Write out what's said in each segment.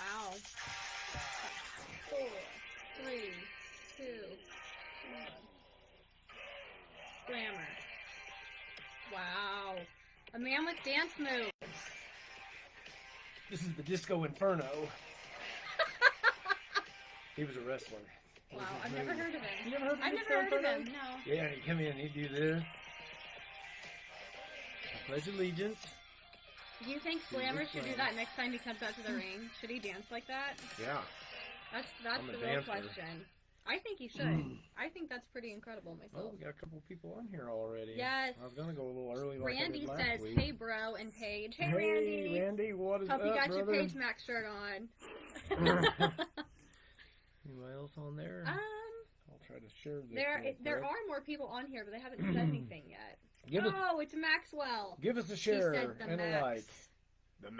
Wow. 4, 3, 2, 1. Slammer. Wow. A man with dance moves. This is the Disco Inferno. He was a wrestler. Wow, I've never heard of him. You never heard of I've Disco never heard of Inferno? him, no. Yeah, he'd come in and he'd do this. I pledge allegiance. Do you think Slammer should do that next time he comes out to the ring? Should he dance like that? Yeah. That's I'm a the real dancer. question. I think he should. I think that's pretty incredible Oh, myself. we got a couple people on here already. Yes. I was going to go a little early like I Randy did last says, week. "Hey, bro," and Paige. Hey, Hey, Randy. Randy, what is Hope up, you got your brother? Page Max shirt on. Anyone else on there? I'll try to share this. There real quick. are more people on here, but they haven't said anything yet. Give It's Maxwell. us a He share said the and a Max. like. The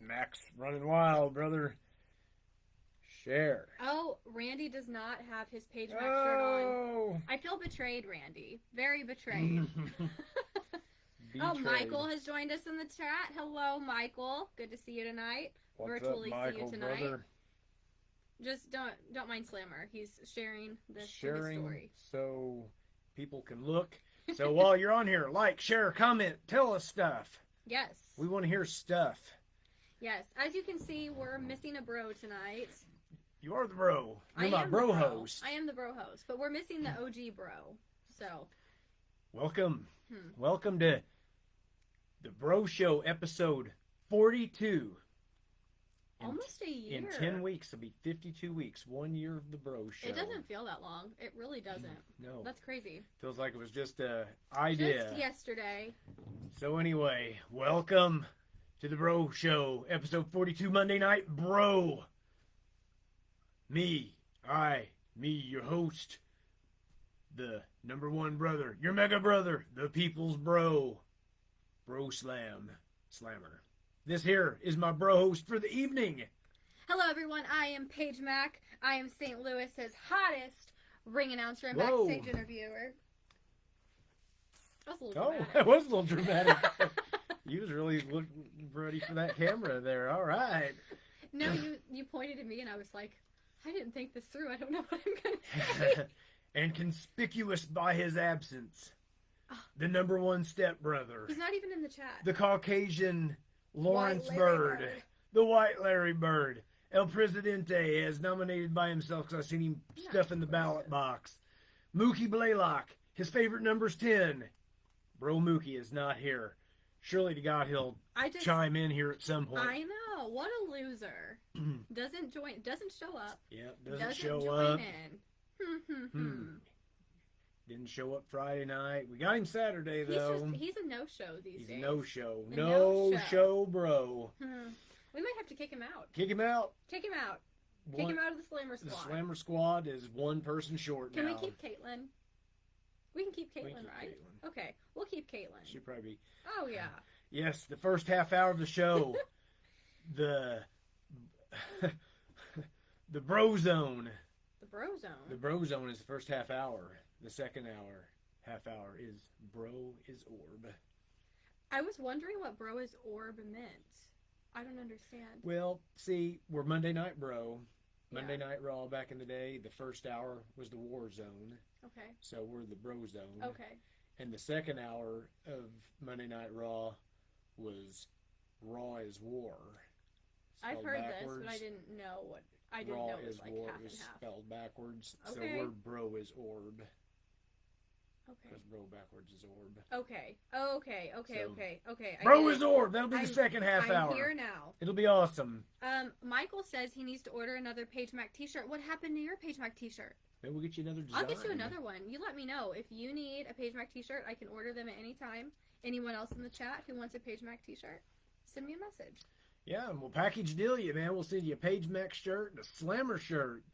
Max running wild, brother. Share. Oh, Randy does not have his Page Max shirt on. Oh. I feel betrayed, Randy. Very betrayed. Oh, Michael has joined us in the chat. Hello, Michael. Good to see you tonight. What's Virtually up, Michael, see you tonight. brother? Just don't mind Slammer. He's sharing this Sharing story. so people can look. So while you're on here, like, share, comment, tell us stuff. Yes. We want to hear stuff. Yes. As you can see, we're missing a bro tonight. You are the bro. I You're my am bro the host. I am the bro host, but we're missing the OG bro. So. Welcome. Hmm. Welcome to the Bro Show episode 42. Almost a year. In 10 weeks, it'll be 52 weeks. 1 year of the Bro Show. It doesn't feel that long. It really doesn't. No. That's crazy. Feels like it was just a idea. Just yesterday. So anyway, welcome to the Bro Show, episode 42, Monday Night Bro. Me, your host, the number one brother, your mega brother, the people's bro, Bro Slammer. This here is my bro host for the evening. Hello, everyone. I am Paige Mack. I am St. Louis's hottest ring announcer and Whoa. backstage interviewer. That was a little Oh, dramatic. that was a little dramatic. You was really looking ready for that camera there. All right. No, you pointed at me, and I was like, I didn't think this through. I don't know what I'm going to say. And conspicuous by his absence, the number one stepbrother, He's not even in the chat. the Caucasian Lawrence White Larry Bird, the White Larry Bird, El Presidente, as nominated by himself because I've seen him stuff in the ballot box. Mookie Blaylock, his favorite number's 10. Bro Mookie is not here. Surely to God he'll chime in here at some point. I know. What a loser. Doesn't show up. Yeah, Doesn't doesn't show join up. in. Didn't show up Friday night. We got him Saturday though. He's a no-show these He's days. a no-show. A No-show bro. We might have to kick him out. Kick him out. Kick him out. Kick him out of the Slammer The squad. Slammer squad is one person short Can now. we keep Caitlin? We can keep Caitlin, We can keep right? Caitlin. Okay, we'll keep Caitlin. She'd probably be. Oh, yeah. Yes, the first half hour of the show. the Bro Zone. The Bro Zone. The Bro Zone is the first half hour. The second half hour is Bro is Orb. I was wondering what Bro is Orb meant. I don't understand. Well, see, we're Monday Night Bro. Monday Yeah. Night Raw back in the day. The first hour was the War Zone. Okay. So we're the Bro Zone. Okay. And the second hour of Monday Night Raw was Raw is War. I've Spelled heard backwards. this, but I didn't know what. I didn't Raw know it was is like War half and is half. spelled backwards. Okay. So we're Bro is Orb. Okay. Because Bro backwards is Orb. Okay. Okay. So, Okay. I Bro get is it. Orb. That'll be the I'm- second half I'm hour. here now. It'll be awesome. Michael says he needs to order another Page Mac t-shirt. What happened to your Page Mac t-shirt? Maybe we'll get you another design. I'll get you another one. You let me know. If you need a Page Mac t-shirt, I can order them at any time. Anyone else in the chat who wants a Page Mac t-shirt, send me a message. Yeah, and we'll package deal you, man. We'll send you a Page Max shirt and a Slammer shirt.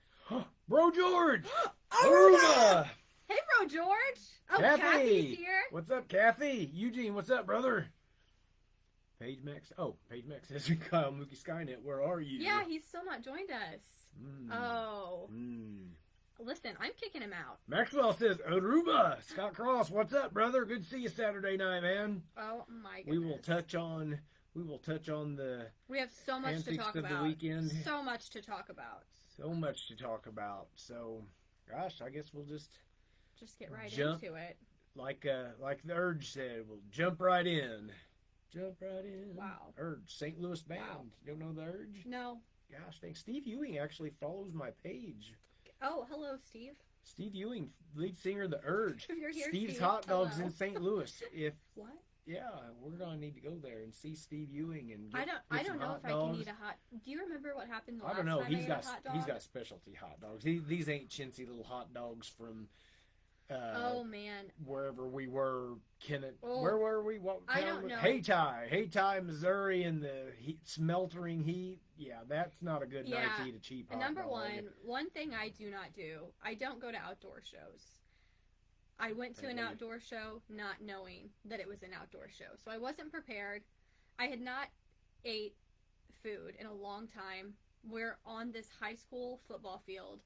Bro George! Aruba! Hey, Bro George! Oh, Kathy! Kathy's here. What's up, Kathy? Eugene, what's up, brother? Page Max. Oh, Page Max says Kyle Mookie Skynet. Where are you? Yeah, he's still not joined us. Oh. Mm. Listen, I'm kicking him out. Maxwell says Aruba. Scott Cross, what's up, brother? Good to see you Saturday night, man. Oh, my goodness. We will touch on we will touch on the We have so much to antics talk of about. the weekend. So much to talk about. So much to talk about. So, gosh, I guess we'll just get right jump into it. like the Urge said. We'll jump right in. Jump right in. Wow. Urge, St. Louis band. Wow. You don't know the Urge? No. Gosh, thanks. Steve Ewing actually follows my page. Oh, hello, Steve. Steve Ewing, lead singer of the Urge. If you're here, Steve's Steve, Hot Dogs hello. in St. Louis. What? Yeah, we're gonna need to go there and see Steve Ewing and I get don't some know hot if dogs. I can eat a hot. Do you remember what happened the last I don't know. time I ate a hot dog? He's got specialty hot dogs. These ain't chintzy little hot dogs from oh man. wherever we were. Oh. Where were we? What I town don't was- know. Hayti, Missouri, in the smeltering heat. Yeah, that's not a good night Yeah. to eat a cheap hot And number dog. one thing I do not do, I don't go to outdoor shows. I went to an Really? outdoor show not knowing that it was an outdoor show. So I wasn't prepared. I had not ate food in a long time. We're on this high school football field.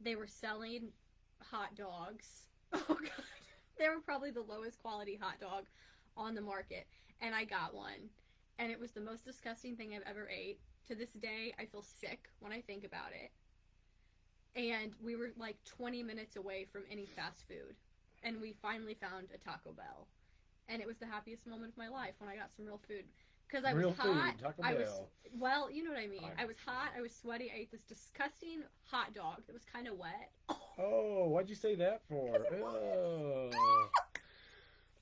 They were selling hot dogs. Oh god. They were probably the lowest quality hot dog on the market. And I got one. And it was the most disgusting thing I've ever ate. To this day, I feel sick when I think about it. And we were like 20 minutes away from any fast food. And we finally found a Taco Bell. And it was the happiest moment of my life when I got some real food. Because I was Real hot. food, Taco I was, Bell. well, you know what I mean. I- I was hot. I was sweaty. I ate this disgusting hot dog that was kind of wet. Oh, why'd you say that for? Because it Oh.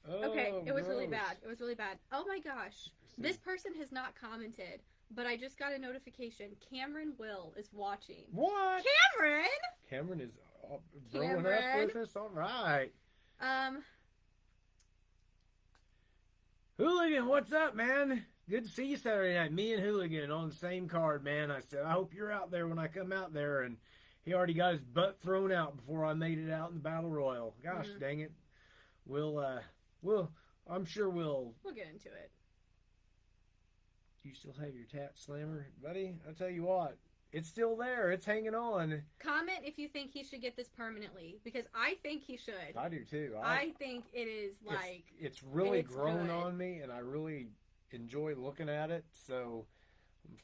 Okay, Oh, it was really gross. bad. It was really bad. Oh my gosh. This person has not commented, but I just got a notification. Cameron Will is watching. What? Cameron! Cameron is growing up Cameron. with us. All right. Um, Hooligan, what's up, man? Good to see you Saturday night. Me and Hooligan on the same card, man. I said, I hope you're out there when I come out there. And he already got his butt thrown out before I made it out in the Battle Royal. Gosh dang it. I'm sure we'll. we'll get into it. You still have your Tat Slammer, buddy? I'll tell you what. It's still there. It's hanging on. Comment if you think he should get this permanently, because I think he should. I do too. I think it is like it's really it's grown good. on me, and I really enjoy looking at it. So I'm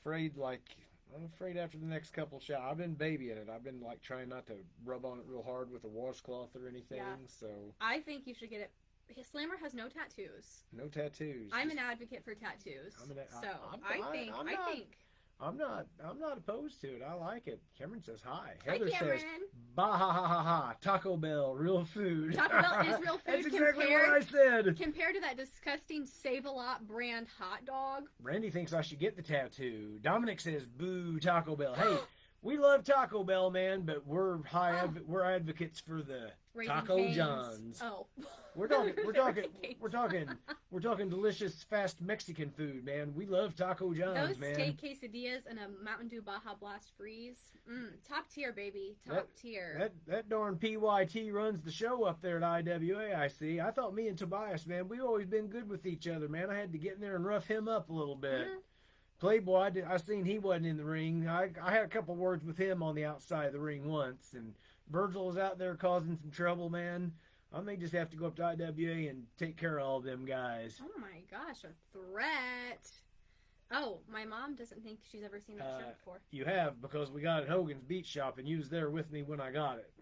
afraid after the next couple shots, I've been babying it. I've been like trying not to rub on it real hard with a washcloth or anything. Yeah. So I think you should get it. His Slammer has no tattoos. no tattoos. I'm Just- an advocate for tattoos. I'm an- So I'm I fine. think I'm not opposed to it. I like it. Cameron says hi. Hi, Heather Cameron. says bah ha ha ha ha. Taco Bell, real food. Taco Bell is real food That's exactly compared- what I said. Compared to that disgusting Save-A-Lot brand hot dog. Randy thinks I should get the tattoo. Dominic says, "Boo, Taco Bell." Hey, we love Taco Bell, man, but we're we're advocates for the Raising Taco Cane's. John's. Oh. We're talking Raising Cane's. we're talking delicious fast Mexican food, man. We love Taco John's, Those man. steak quesadillas and a Mountain Dew Baja Blast freeze. Top tier, baby. Top tier. That darn PYT runs the show up there at IWA, I see. I thought me and Tobias, man, we've always been good with each other, man. I had to get in there and rough him up a little bit. Mhm. Playboy, I seen he wasn't in the ring. I had a couple words with him on the outside of the ring once, and Virgil was out there causing some trouble, man. I may just have to go up to IWA and take care of all them guys. Oh my gosh, a threat. Oh, my mom doesn't think she's ever seen that show before. You have, because we got it at Hogan's Beach Shop, and you was there with me when I got it.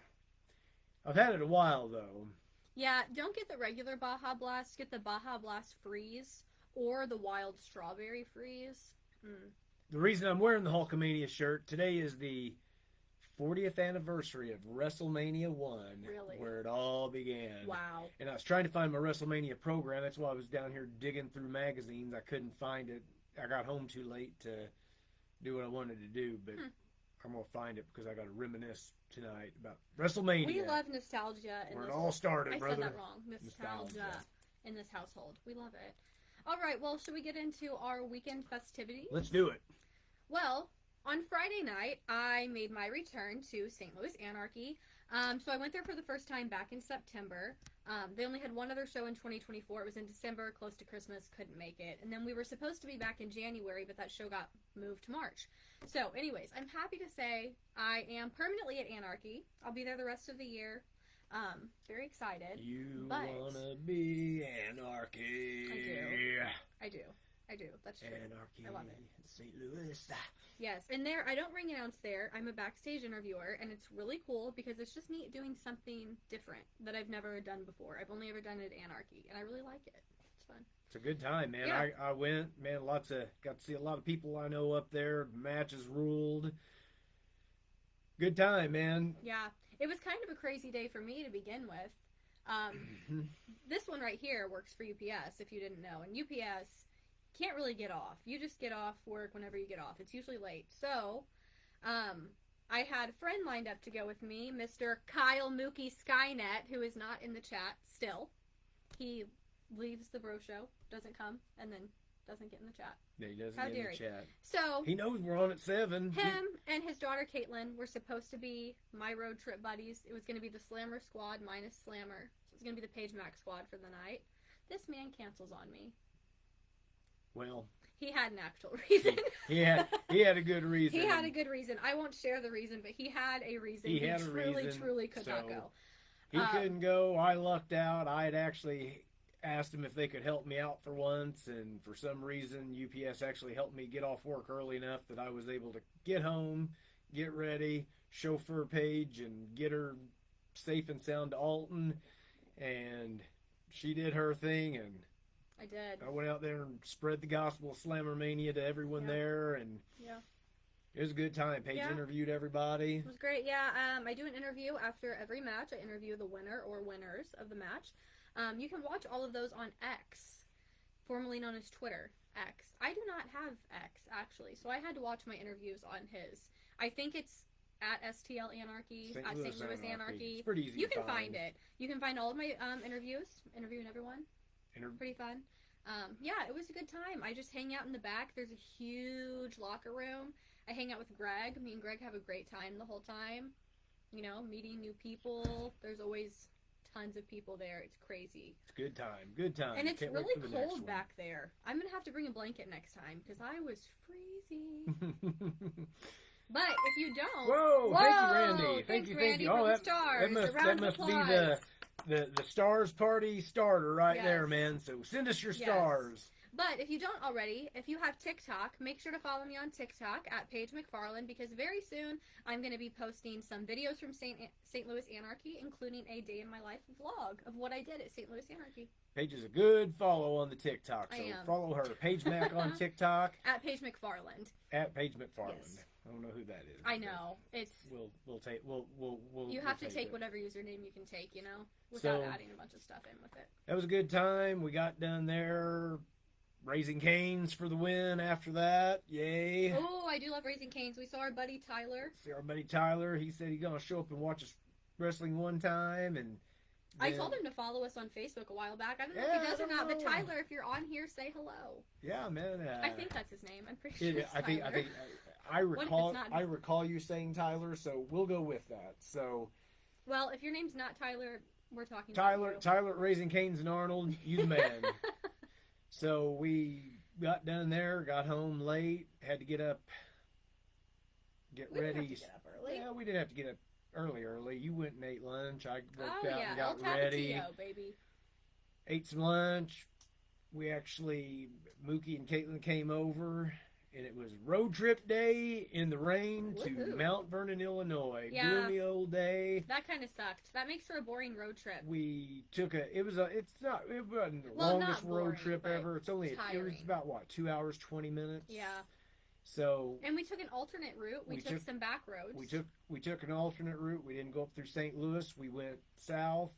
I've had it a while, though. Yeah, don't get the regular Baja Blast. Get the Baja Blast freeze or the Wild Strawberry freeze. The reason I'm wearing the Hulkamania shirt, today is the 40th anniversary of WrestleMania 1. Really? Where it all began. Wow. And I was trying to find my WrestleMania program. That's why I was down here digging through magazines. I couldn't find it. I got home too late to do what I wanted to do, but I'm going to find it because I got to reminisce tonight about WrestleMania. We love nostalgia. Where it all started, I brother. said that wrong. Nostalgia in this household. We love it. All right, well, should we get into our weekend festivities? Let's do it. Well, on Friday night, I made my return to St. Louis Anarchy. So I went there for the first time back in September. They only had one other show in 2024. It was in December, close to Christmas, couldn't make it. And then we were supposed to be back in January, but that show got moved to March. So anyways, I'm happy to say I am permanently at Anarchy. I'll be there the rest of the year. Very excited. You But- wanna be anarchy. I do. That's That's true. Anarchy I love it. in St. Louis. Yes, and there, I don't ring announce there. I'm a backstage interviewer, and it's really cool because it's just neat doing something different that I've never done before. I've only ever done it at Anarchy, and I really like it. It's fun. It's a good time, man. Yeah. I went, man. Got to see a lot of people I know up there. Matches ruled. Good time, man. Yeah, it was kind of a crazy day for me to begin with. This one right here works for UPS, if you didn't know, and UPS can't really get off. You just get off work whenever you get off. It's usually late. So, I had a friend lined up to go with me, Mr. Kyle Mookie Skynet, who is not in the chat still. He leaves the bro show, doesn't come, and then doesn't get in the chat. Yeah, he doesn't How get dare in the he. chat. So, He knows we're on at 7. him and his daughter Caitlin were supposed to be my road trip buddies. It was going to be the Slammer squad minus Slammer. So it was going to be the Page Mac squad for the night. This man cancels on me. Well, He had an actual reason. he had a good reason. He had a good reason. I won't share the reason, but he had a reason. He had a truly, reason, truly could not so- go. He couldn't go. I lucked out. I had actually asked him if they could help me out for once, and for some reason, UPS actually helped me get off work early enough that I was able to get home, get ready, chauffeur Paige, and get her safe and sound to Alton. And she did her thing, and I did. I went out there and spread the gospel of Slammer Mania to everyone Yeah. there, and Yeah. it was a good time. Paige Yeah. interviewed everybody. It was great. Yeah, I do an interview after every match. I interview the winner or winners of the match. You can watch all of those on X, formerly known as Twitter. X. I do not have X, actually, so I had to watch my interviews on his. I think it's at STL Anarchy, at St. Louis Anarchy. It's pretty easy You to can find it. You can find all of my interviews, interviewing everyone. Pretty fun. Yeah, it was a good time. I just hang out in the back. There's a huge locker room. I hang out with Greg. Me and Greg have a great time the whole time. You know, meeting new people. There's always tons of people there. It's crazy. It's good time. Good time. And it's Can't wait really for the next cold one. back there. I'm going to have to bring a blanket next time because I was freezing. But if you don't... Whoa! Thank you, Randy. Thanks, Thank you. Randy, Oh, for the that stars. must A round of be applause. the stars party starter right Yes. there, man. So send us your Yes. stars. But if you don't already, if you have TikTok, make sure to follow me on TikTok at Paige McFarland because very soon I'm going to be posting some videos from St. Louis Anarchy, including a day in my life vlog of what I did at St. Louis Anarchy. Paige is a good follow on the TikTok, so I am. follow her. Paige Mac on TikTok At Paige McFarland. at Paige McFarland. Yes. I don't know who that is. I but know. It's We'll take. We'll. you have to we'll take it. whatever username you can take, you know, without So- adding a bunch of stuff in with it. That was a good time. We got done there. Raising Canes for the win after that. Yay. Oh, I do love Raising Canes. We saw our buddy Tyler. See our buddy Tyler. He said he's going to show up and watch us wrestling one time. And I then- told him to follow us on Facebook a while back. I don't know Yeah, if he does I or don't not, but know. Tyler, if you're on here, say hello. Yeah, man. I think that's his name. I'm pretty sure it's I think. Tyler. I What if it's recall. not? I recall you saying Tyler, so we'll go with that. So Well, if your name's not Tyler, we're talking Tyler, about Tyler at Raising Canes and Arnold, you the man. So we got done there, got home late, had to get up, get We didn't ready. have to get up early. Yeah, we didn't have to get up early. You went and ate lunch. I worked Oh out yeah, and El got ready. Tapatio, baby. Ate some lunch. We actually, Mookie and Caitlin came over, and it was road trip day in the rain to Woohoo. Mount Vernon, Illinois. Yeah. Gloomy old day. That kind of sucked. That makes for a boring road trip. We took it wasn't the Well, longest not road boring, trip but ever. It was tiring. about what, 2 hours, 20 minutes? Yeah. So And we took an alternate route. We took some back roads. we took an alternate route. We didn't go up through St. Louis. We went south.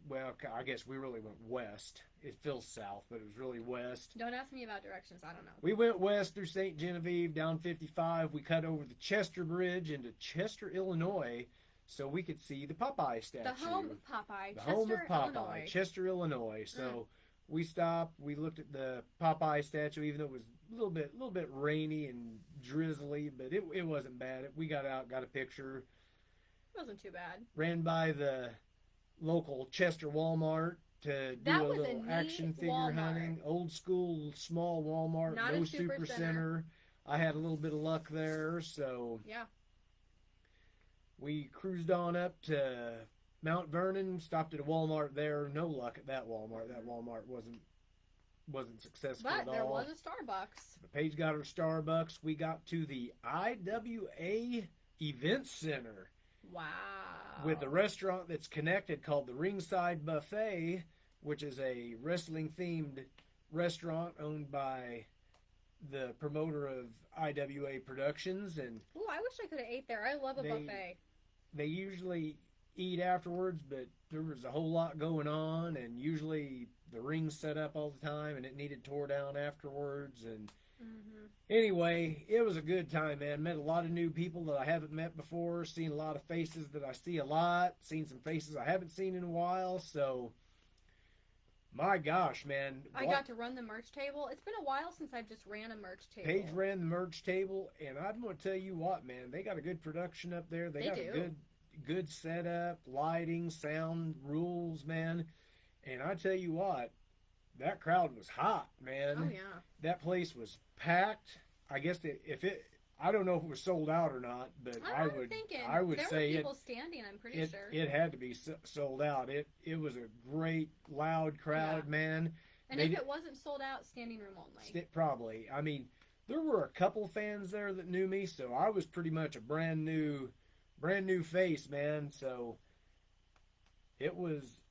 Well, I guess we really went west. It feels south, but it was really west. Don't ask me about directions. I don't know. We went west through St. Genevieve, down 55. We cut over the Chester Bridge into Chester, Illinois, so we could see the Popeye statue. The home of Popeye. The Chester, home of Popeye, Illinois. Chester, Illinois. So we stopped. We looked at the Popeye statue, even though it was a little bit rainy and drizzly, but it wasn't bad. We got out, got a picture, It wasn't too bad. ran by the local Chester Walmart to do That a was a little neat action figure Walmart. hunting. Old school, small Walmart, Not no a super super center. center. I had a little bit of luck there, so Yeah. we cruised on up to Mount Vernon, stopped at a Walmart there. No luck at that Walmart. That Walmart wasn't wasn't successful But at there all. was a Starbucks. But Paige got her Starbucks. We got to the IWA Event Center Wow. with a restaurant that's connected called the Ringside Buffet, which is a wrestling-themed restaurant owned by the promoter of IWA Productions, and Ooh, I wish I could have ate there. I love a They- buffet. they usually eat afterwards, but there was a whole lot going on, and usually the ring's set up all the time, and it needed tore down afterwards, and Hmm. anyway, it was a good time, man. Met a lot of new people that I haven't met before, seen a lot of faces that I see a lot, seen some faces I haven't seen in a while, so my gosh, man. I got to run the merch table. It's been a while since I've just ran a merch table. Paige ran the merch table, and I'm going to tell you what, man. They got a good production up there. They got do. a good setup, lighting, sound, rules, man. And I tell you what, that crowd was hot, man. Oh, yeah. That place was packed. I guess I don't know if it was sold out or not, but I would there say were people standing, I'm pretty sure. it had to be sold out. It was a great, loud crowd, Yeah. man. And They if did- it wasn't sold out, standing room only. Probably. I mean, there were a couple fans there that knew me, so I was pretty much a brand new face, man. So it was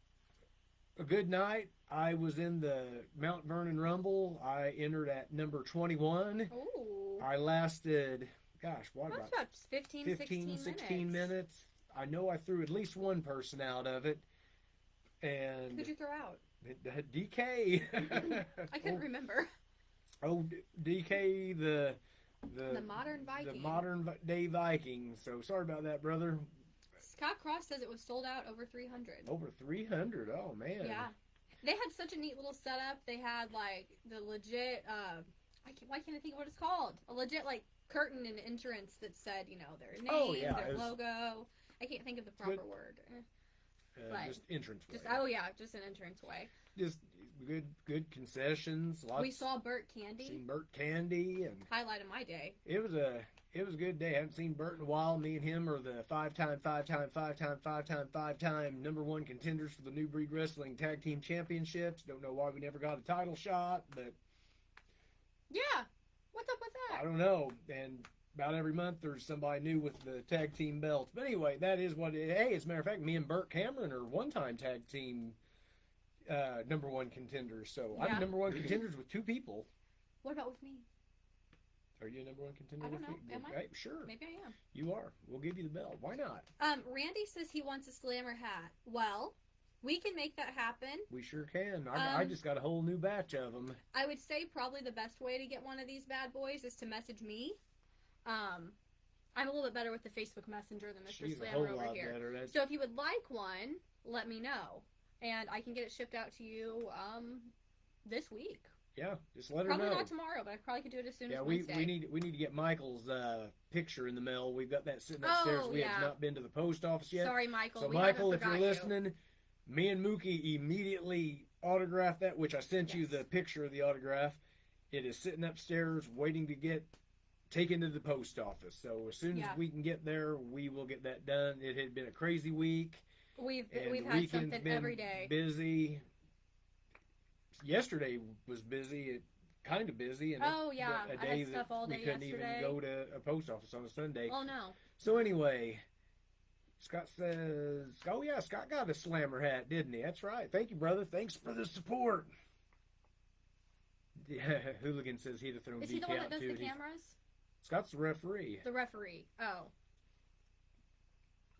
a good night. I was in the Mount Vernon Rumble. I entered at number 21. Ooh. I lasted, gosh, what That's about about 15, 16 minutes? I know I threw at least one person out of it. And Who'd you throw out? DK. I couldn't remember. DK, the Modern Viking. The modern day Viking. So sorry about that, brother. Scott Cross says it was sold out over 300. Over 300. Oh man. Yeah. They had such a neat little setup. They had like the legit why can't I think of what it's called? A legit like curtain and entrance that said, their name, Oh, yeah, their it was- logo. I can't think of the proper Good. word. Just entrance. Just just an entrance way. Just good concessions. We saw Burt Candy. Seen Burt Candy, and Highlight of my day. it was a good day. I haven't seen Burt in a while. Me and him are the five-time #1 contenders for the New Breed Wrestling Tag Team Championships. Don't know why we never got a title shot, but Yeah. What's up with that? I don't know. And about every month there's somebody new with the tag team belts. But anyway, that is what it is. Hey, as a matter of fact, me and Burt Cameron are one-time tag team #1 contenders. So Yeah. I'm #1 contenders with two people. What about with me? Are you #1 contender I don't with know. me? Am I? Right, sure. Maybe I am. You are. We'll give you the belt. Why not? Randy says he wants a slammer hat. Well, we can make that happen. We sure can. I just got a whole new batch of them. I would say probably the best way to get one of these bad boys is to message me. I'm a little bit better with the Facebook Messenger than Mr. She's a Slammer whole over lot here. better. That's, So if you would like one, let me know, and I can get it shipped out to you this week. yeah, just let her Probably know. not tomorrow, but I probably could do it as soon Yeah, as we Wednesday. need to get Michael's picture in the mail. We've got that sitting upstairs. Oh, We yeah. have not been to the post office yet. Sorry, Michael. So we Michael, haven't if you're forgot you. listening, me and Mookie immediately autographed that, which I sent you Yes. the picture of the autograph. It is sitting upstairs waiting to get taken to the post office. So as soon Yeah. as we can get there, we will get that done. It had been a crazy week. We've And we've the had weekend's something been every day. busy. Yesterday was busy, kind of busy, and Oh, yeah. a I day had stuff all we day couldn't yesterday. even go to a post office on a Sunday. Oh no. So anyway, Scott says, "Oh yeah, Scott got a slammer hat, didn't he?" That's right. Thank you, brother. Thanks for the support. Yeah, Hooligan says he'd have thrown Is he the DK one that out does too. the cameras? Scott's the referee. The referee. Oh.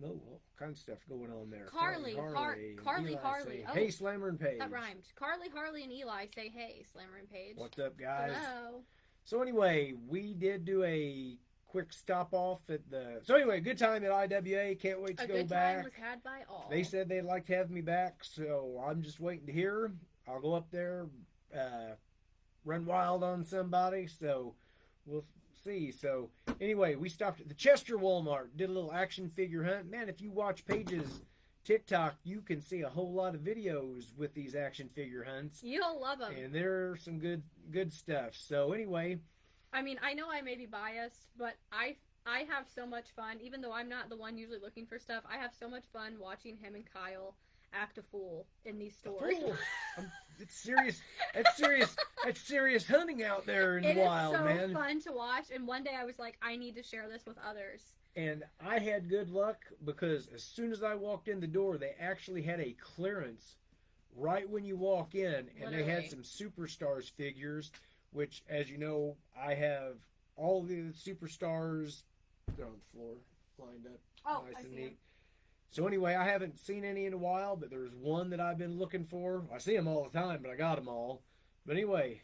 No, all kinds of stuff going on there. Carly Harley, Harley. Eli say, Oh. hey, Slammer and Paige. That rhymed. Carly, Harley, and Eli say, hey, Slammer and Paige. What's up, guys? Hello. So anyway, we did do a quick stop off at the. So anyway, good time at IWA. Can't wait to A go good back. time was had by all. They said they'd like to have me back, so I'm just waiting to hear. I'll go up there, run wild on somebody, so we'll see. So anyway, we stopped at the Chester Walmart, did a little action figure hunt. Man, if you watch Paige's TikTok, you can see a whole lot of videos with these action figure hunts, You'll love them. and there's some good stuff. So anyway, I mean, I know I may be biased, but I have so much fun. Even though I'm not the one usually looking for stuff, I have so much fun watching him and Kyle act a fool in these A stores. fool. It's serious. It's serious. It's serious hunting out there in It the wild, is so man. fun to watch. And one day I was like, I need to share this with others. And I had good luck because as soon as I walked in the door, they actually had a clearance right when you walk in, and they had Literally. some Superstars figures, which, as you know, I have all the Superstars. They're on the floor, lined up, Oh, nice I and see neat. him. So anyway, I haven't seen any in a while, but there's one that I've been looking for. I see them all the time, but I got them all. But anyway,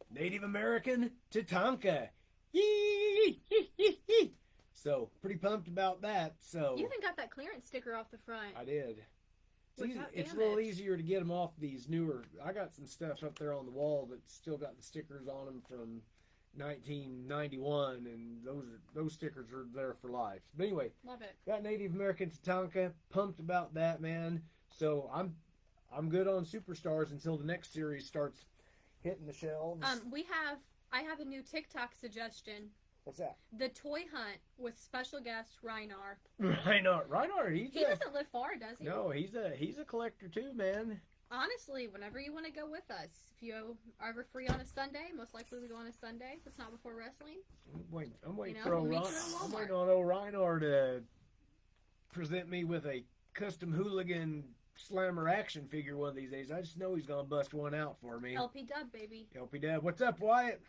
Native American Tatanka. Yee! So, pretty pumped about that. So You even got that clearance sticker off the front. I did. Without It's a little damage. easier to get them off these newer. I got some stuff up there on the wall that's still got the stickers on them from 1991, and those stickers are there for life. But anyway, Love it. got Native American Tatanka. Pumped about that, man. So I'm good on Superstars until the next series starts hitting the shelves. I have a new TikTok suggestion. What's that? The Toy Hunt with special guest Reinar. Reinhardt. He doesn't live far, does he? No, he's a collector too, man. Honestly, whenever you want to go with us, if you are ever free on a Sunday, most likely we go on a Sunday. If it's not before wrestling. I'm waiting You for know, old meet you Ryan. at I'm Walmart. waiting on old Reinhardt to present me with a custom hooligan slammer action figure one of these days. I just know he's gonna bust one out for me. LP Dub, baby. LP Dad, what's up, Wyatt?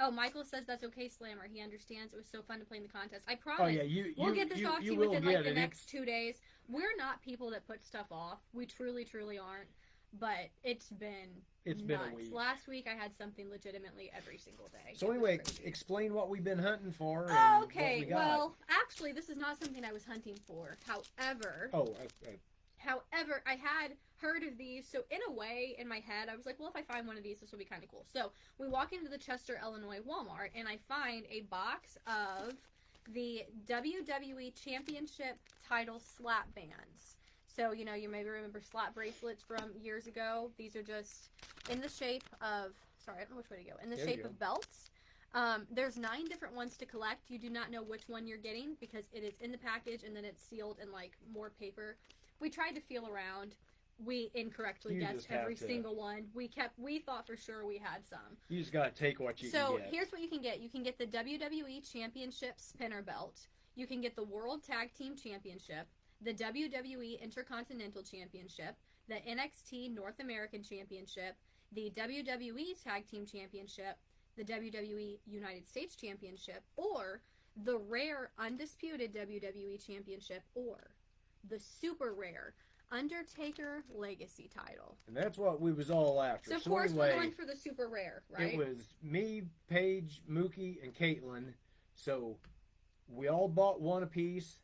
Oh, Michael says that's okay, Slammer. He understands. It was so fun to play in the contest. I promise. Oh yeah, We'll get this off to you will within get like the it. next 2 days. We're not people that put stuff off. We truly, truly aren't. But it's been It's nuts. been a week. Last week I had something legitimately every single day. So It was anyway, crazy. explain what we've been hunting for. And Oh, what okay. we got. Well, actually, this is not something I was hunting for. However, I had heard of these, so in a way, in my head, I was like, well, if I find one of these, this will be kind of cool. So we walk into the Chester, Illinois Walmart, and I find a box of the WWE Championship title slap bands. So, you know, you maybe remember slap bracelets from years ago. These are just in the shape of, sorry, I don't know which way to go, in the There you shape go. of belts. There's 9 different ones to collect. You do not know which one you're getting because it is in the package and then it's sealed in like more paper. We tried to feel around. We incorrectly You guessed just have every to- single one. We thought for sure we had some. You just gotta take what you So can get. here's what you can get. You can get the WWE Championship spinner belt. You can get the World Tag Team Championship, the WWE Intercontinental Championship, the NXT North American Championship, the WWE Tag Team Championship, the WWE United States Championship, or the rare undisputed WWE Championship, or the super rare Undertaker Legacy title. And that's what we was all after. So of course anyway, we're going for the super rare, right? it was me, Paige, Mookie, and Caitlin. So we all bought one apiece,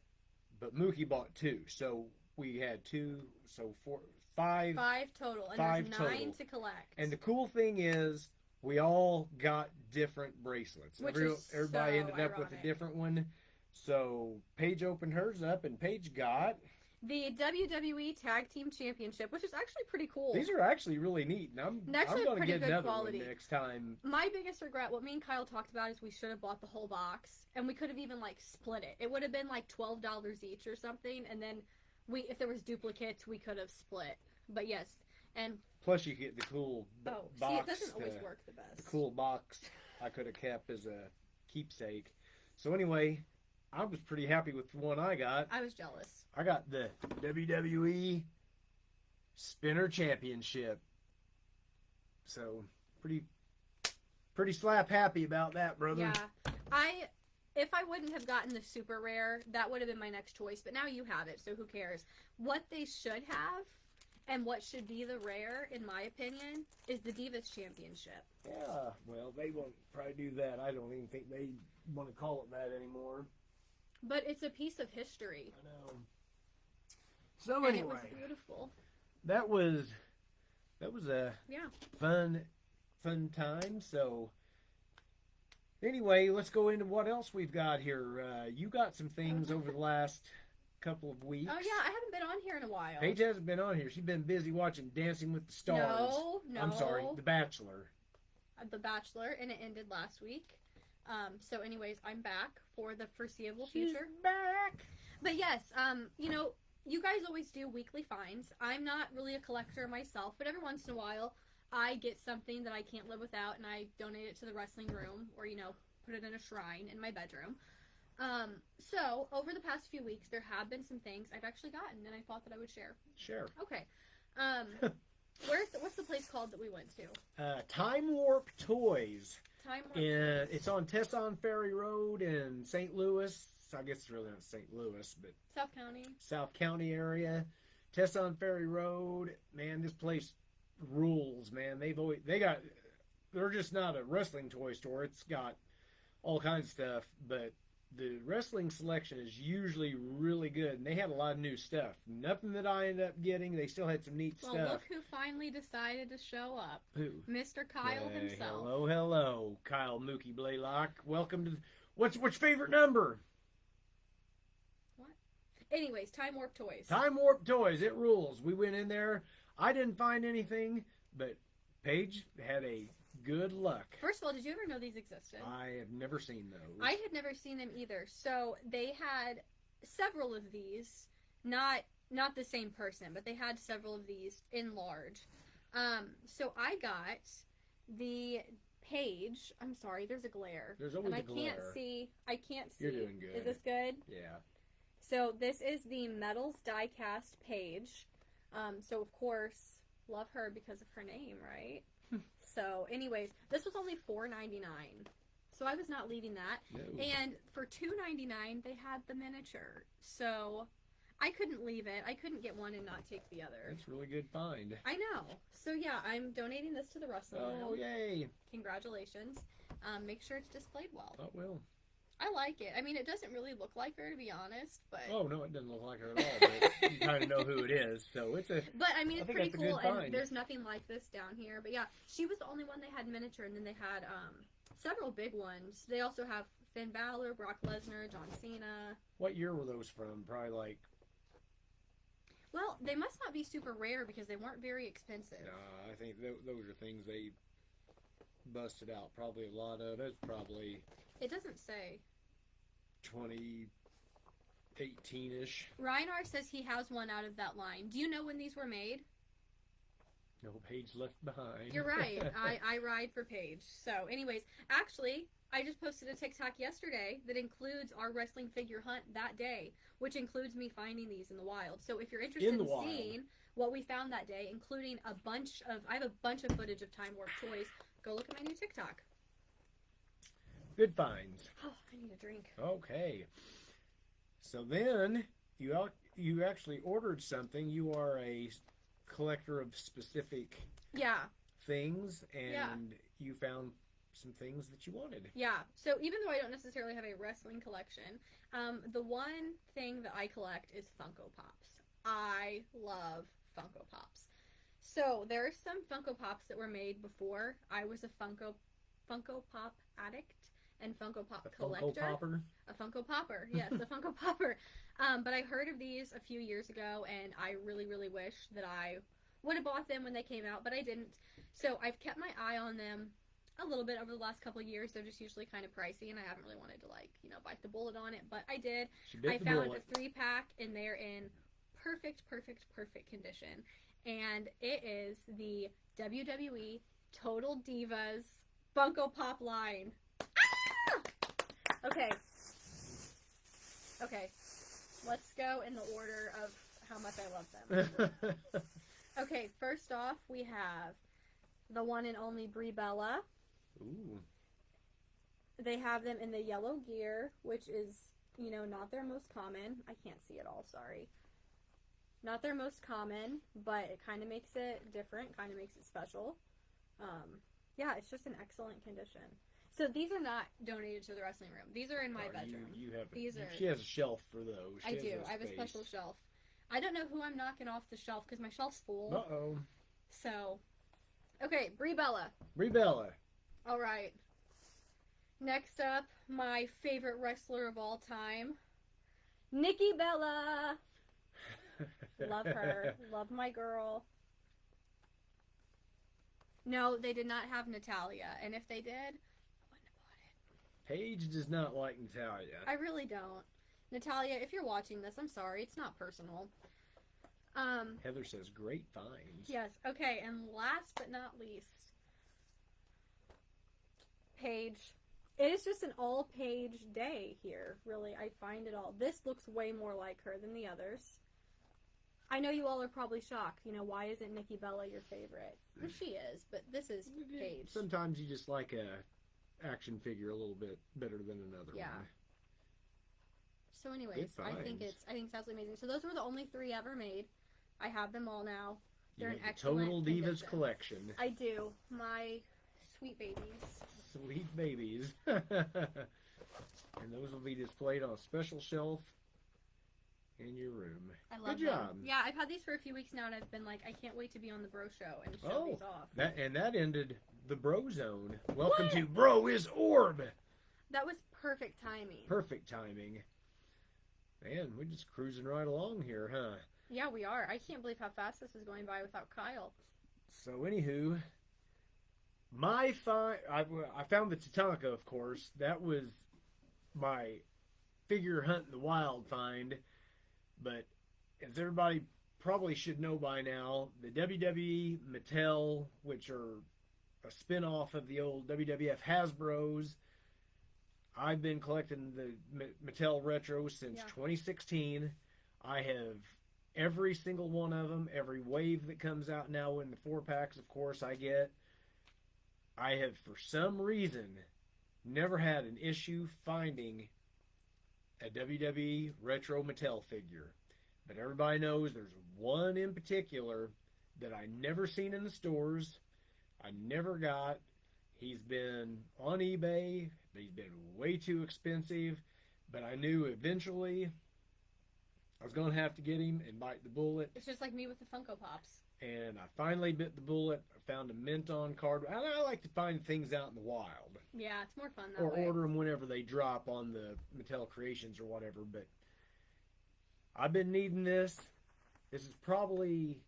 but Mookie bought 2. So we had 2, so 4, 5. 5 total, and 5 there's 9 total. to collect. And the cool thing is, we all got different bracelets. Which is Everybody so ended up with a ironic. different one. So Paige opened hers up, and Paige got. the WWE Tag Team Championship, which is actually pretty cool. These are actually really neat, and I'm Actually going to pretty get good another quality. one next time. My biggest regret, what me and Kyle talked about, is we should have bought the whole box, and we could have even like split it. It would have been like $12 each or something, and then if there was duplicates, we could have split. But yes, and Plus, you get the cool oh, box. see, it doesn't always work the best. The cool box I could have kept as a keepsake. So anyway, I was pretty happy with the one I got. I was jealous. I got the WWE Spinner Championship. So pretty slap happy about that, brother. Yeah, if I wouldn't have gotten the super rare, that would have been my next choice. But now you have it, so who cares? What they should have, and what should be the rare, in my opinion, is the Divas Championship. Yeah, well, they won't probably do that. I don't even think they want to call it that anymore. But it's a piece of history. I know. So And it anyway, was beautiful. that was a Yeah. fun time. So anyway, let's go into what else we've got here. You got some things over the last couple of weeks. Oh yeah, I haven't been on here in a while. Paige hasn't been on here. She's been busy watching Dancing with the Stars. No. I'm sorry, The Bachelor. The Bachelor, and it ended last week. So anyways, I'm back for the foreseeable She's future. back. But yes, you guys always do weekly finds. I'm not really a collector myself, but every once in a while, I get something that I can't live without, and I donate it to the wrestling room, or, put it in a shrine in my bedroom. So, over the past few weeks, there have been some things I've actually gotten, and I thought that I would share. Sure. Okay. What's the place called that we went to? Time Warp Toys. Time Warp. It's on Tesson Ferry Road in St. Louis. I guess it's really not St. Louis, but South County area. Tesson Ferry Road. Man, this place rules, man. They're just not a wrestling toy store. It's got all kinds of stuff, but the wrestling selection is usually really good, and they had a lot of new stuff. Nothing that I ended up getting. They still had some neat stuff. Look who finally decided to show up. Who? Mr. Kyle himself. Hello, Kyle Mookie Blaylock. Welcome to. What's your favorite number? What? Anyways, Time Warp Toys. Time Warp Toys. It rules. We went in there. I didn't find anything, but Paige had a good luck. First of all, did you ever know these existed? I have never seen those. I had never seen them either. So they had several of these, not the same person, but they had several of these in large. So I got the Paige. I'm sorry, there's a glare. There's always a glare. I can't see. You're doing good. Is this good? Yeah. So this is the Metals Die-Cast Paige. So of course, love her because of her name, right? So, anyways, this was only $4.99. So I was not leaving that. No. And for $2.99, they had the miniature. So I couldn't leave it. I couldn't get one and not take the other. That's a really good find. I know. So yeah, I'm donating this to the wrestling room. Oh, yay. Congratulations. Make sure it's displayed well. Oh, well. I like it. I mean, it doesn't really look like her, to be honest, but... Oh, no, it doesn't look like her at all, but you kind of know who it is, so it's a... But, I mean, it's pretty cool, and and there's nothing like this down here. But, yeah, she was the only one they had miniature, and then they had several big ones. They also have Finn Balor, Brock Lesnar, John Cena. What year were those from? Probably like... Well, they must not be super rare because they weren't very expensive. I think those are things they busted out. Probably a lot of... That's probably... It doesn't say. 2018-ish. Reinar says he has one out of that line. Do you know when these were made? No Paige left behind. You're right. I ride for Paige. So, anyways, actually, I just posted a TikTok yesterday that includes our wrestling figure hunt that day, which includes me finding these in the wild. So, if you're interested in seeing what we found that day, including I have a bunch of footage of Time Warp Toys, go look at my new TikTok. Good finds. Oh, I need a drink. Okay. So then, you actually ordered something. You are a collector of specific things, and you found some things that you wanted. Yeah. So even though I don't necessarily have a wrestling collection, the one thing that I collect is Funko Pops. I love Funko Pops. So there are some Funko Pops that were made before I was a Funko Pop addict. And Funko Pop collector. Funko Popper? A Funko Popper, yes, a Funko Popper. But I heard of these a few years ago, and I really, really wish that I would have bought them when they came out, but I didn't. So I've kept my eye on them a little bit over the last couple of years. They're just usually kind of pricey, and I haven't really wanted to, bite the bullet on it, but I did. I found a 3-pack, and they're in perfect condition. And it is the WWE Total Divas Funko Pop line. Okay, let's go in the order of how much I love them. Okay, first off, we have the one and only Brie Bella. Ooh. They have them in the yellow gear, which is, not their most common. I can't see it all, sorry. Not their most common, but it kind of makes it different, kind of makes it special. Yeah, it's just in excellent condition. So these are not donated to the wrestling room. These are in my bedroom. She has a shelf for those. I do. I have a special shelf. I don't know who I'm knocking off the shelf because my shelf's full. Uh-oh. So, okay, Brie Bella. Brie Bella. All right. Next up, my favorite wrestler of all time, Nikki Bella. Love her. Love my girl. No, they did not have Natalya, and if they did, Paige does not like Natalya. I really don't. Natalya, if you're watching this, I'm sorry. It's not personal. Heather says great finds. Yes. Okay. And last but not least, Paige. It is just an all-Paige day here, really. I find it all. This looks way more like her than the others. I know you all are probably shocked. You know, why isn't Nikki Bella your favorite? Well, she is, but this is Paige. Sometimes you just like a action figure a little bit better than another Yeah. one. So anyways, I think it's absolutely amazing. So those were the only 3 ever made. I have them all now. They're You an have the excellent Total Divas condition. collection. I do. My sweet babies. Sweet babies. And those will be displayed on a special shelf in your room. I love Good job. them. Yeah, I've had these for a few weeks now, and I've been like, I can't wait to be on the Bro Show and show Oh, these off. That ended the Bro Zone. Welcome What? to Bro is Orb. That was perfect timing. Perfect timing. Man, we're just cruising right along here, huh? Yeah, we are. I can't believe how fast this is going by without Kyle. So, anywho, I found the Tatanka, of course. That was my figure hunt in the wild find. But as everybody probably should know by now, the WWE, Mattel, which are a spin-off of the old WWF Hasbro's, I've been collecting the Mattel Retro since 2016. I have every single one of them, every wave that comes out now in the 4-packs, of course, I get. I have, for some reason, never had an issue finding a WWE Retro Mattel figure. But everybody knows there's one in particular that I never seen in the stores. I never got. He's been on eBay. He's been way too expensive. But I knew eventually I was going to have to get him and bite the bullet. It's just like me with the Funko Pops. And I finally bit the bullet. I found a mint on card. I like to find things out in the wild. Yeah, it's more fun that Or way. order them whenever they drop on the Mattel Creations or whatever. But I've been needing this. This is probably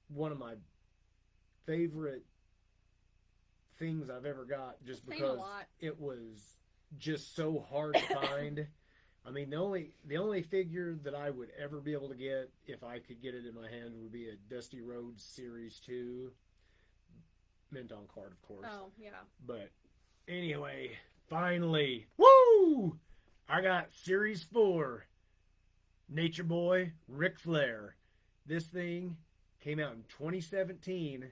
one of my favorite things I've ever got, just Saying because a lot. it was just so hard to find. I mean, the only figure that I would ever be able to get, if I could get it in my hand, would be a Dusty Rhodes Series 2. Mint on card, of course. Oh, yeah. But anyway, finally, woo! I got Series 4. Nature Boy, Ric Flair. This thing came out in 2017,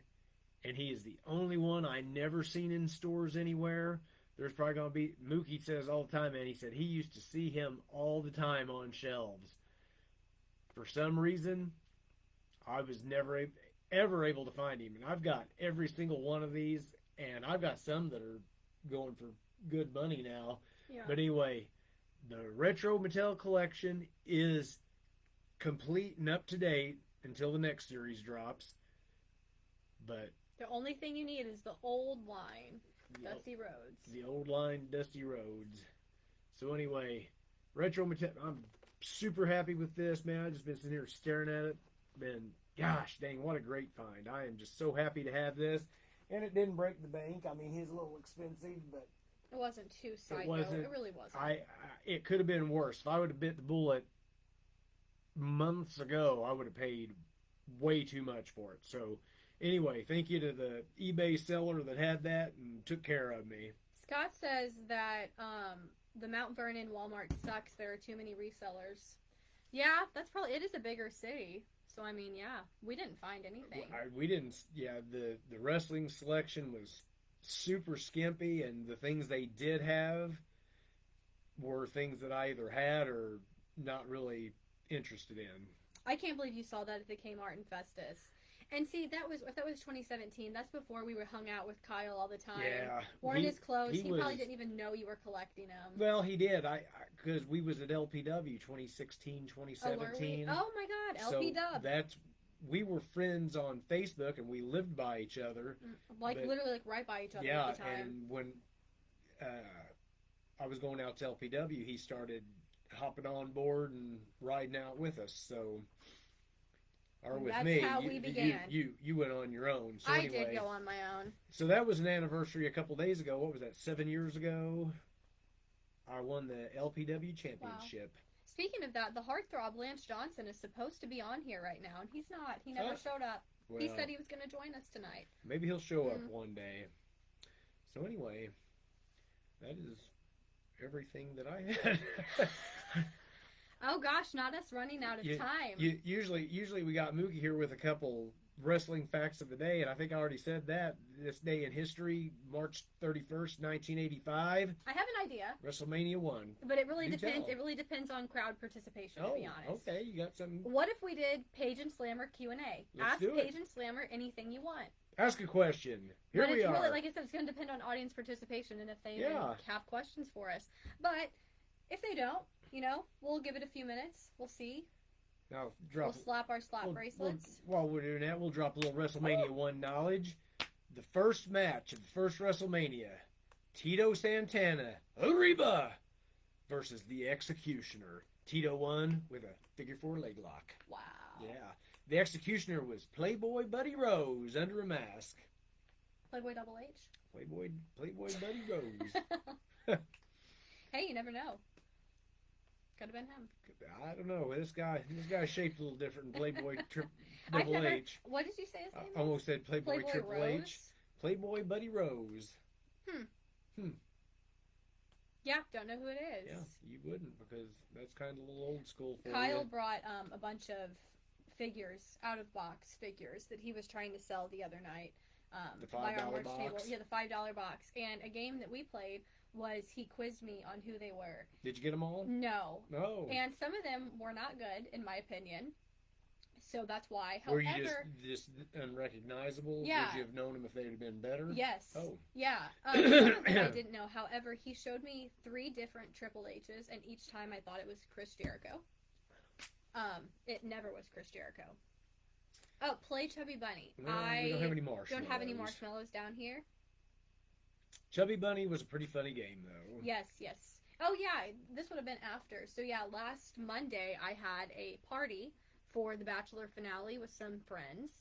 and he is the only one I never seen in stores anywhere. There's probably going to be, Mookie says all the time, man, he said he used to see him all the time on shelves. For some reason, I was never ever able to find him. And I've got every single one of these, and I've got some that are going for good money now. Yeah. But anyway, the Retro Mattel collection is complete and up to date until the next series drops. But The only thing you need is the old line, the, Dusty Rhodes. the old line Dusty Rhodes. So anyway, Retro Mattel, I'm super happy with this, man. I've just been sitting here staring at it. Gosh dang, what a great find. I am just so happy to have this. And it didn't break the bank. I mean, he's a little expensive, but It wasn't too psycho. wasn't. It really wasn't. it could have been worse. If I would have bit the bullet months ago, I would have paid way too much for it. So anyway, thank you to the eBay seller that had that and took care of me. Scott says that the Mount Vernon Walmart sucks. There are too many resellers. Yeah, that's probably, it is a bigger city. So, I mean, yeah, we didn't find anything. We didn't, the wrestling selection was super skimpy, and the things they did have were things that I either had or not really interested in. I can't believe you saw that at the Kmart in Festus. And see, if that was 2017, that's before we were hung out with Kyle all the time. Yeah. Worn his clothes. He was- probably didn't even know you were collecting them. Well, he did. Because we was at LPW 2016, 2017. Oh my God, So LP Dub. we were friends on Facebook, and we lived by each other. Like but- literally like right by each other Yeah, at the time. and when I was going out to LPW, he started hopping on board and riding out with us. So, or with That's me, how you, we began. You went on your own. So I anyway, did go on my own. So that was an anniversary a couple days ago. What was that? 7 years ago. I won the LPW championship. Speaking of that, the heartthrob Lance Johnson is supposed to be on here right now, and he's not. He never showed up. Well, He said he was going to join us tonight. Maybe he'll show up one day. So anyway, that is everything that I had. Oh gosh, not us running out of time. Usually we got Mookie here with a couple wrestling facts of the day, and I think I already said that. This day in history, March 31st, 1985. I have an idea. WrestleMania 1. But it really depends. Tell. It really depends on crowd participation, to be honest. Okay, you got some. What if we did Paige and Slammer Q&A? Ask Paige and Slammer anything you want. Ask a question. Here we are. Really, like I said, it's going to depend on audience participation and if they have questions for us. But if they don't, we'll give it a few minutes. We'll see. Now, we'll slap our slap bracelets. While we're doing that, we'll drop a little WrestleMania 1 knowledge. The first match of the first WrestleMania, Tito Santana, Arriba, versus the Executioner. Tito won with a figure 4 leg lock. Wow. Yeah. The Executioner was Playboy Buddy Rose under a mask. Playboy Double H? Playboy Buddy Rose. Hey, you never know. Could have been him. I don't know. This guy's shaped a little different than Playboy Double H. What did you say his name I almost said Playboy Triple Rose? H. Playboy Buddy Rose. Yeah, don't know who it is. Yeah, you wouldn't because that's kind of a little old school for Kyle you. brought a bunch of figures, out-of-box figures, that he was trying to sell the other night. The $5 box? Table. Yeah, the $5 box. And a game that we played was he quizzed me on who they were. Did you get them all? No. No. And some of them were not good, in my opinion. So that's why. Were However, you just unrecognizable? Yeah. Would you have known them if they would have been better? Yes. Oh. Yeah. Some of them I didn't know. However, he showed me 3 different Triple H's, and each time I thought it was Chris Jericho. It never was Chris Jericho. Oh, play Chubby Bunny. No, we don't have any marshmallows. Don't have any marshmallows down here. Chubby Bunny was a pretty funny game, though. Yes. Oh, yeah, this would have been after. So, yeah, last Monday I had a party for the Bachelor finale with some friends,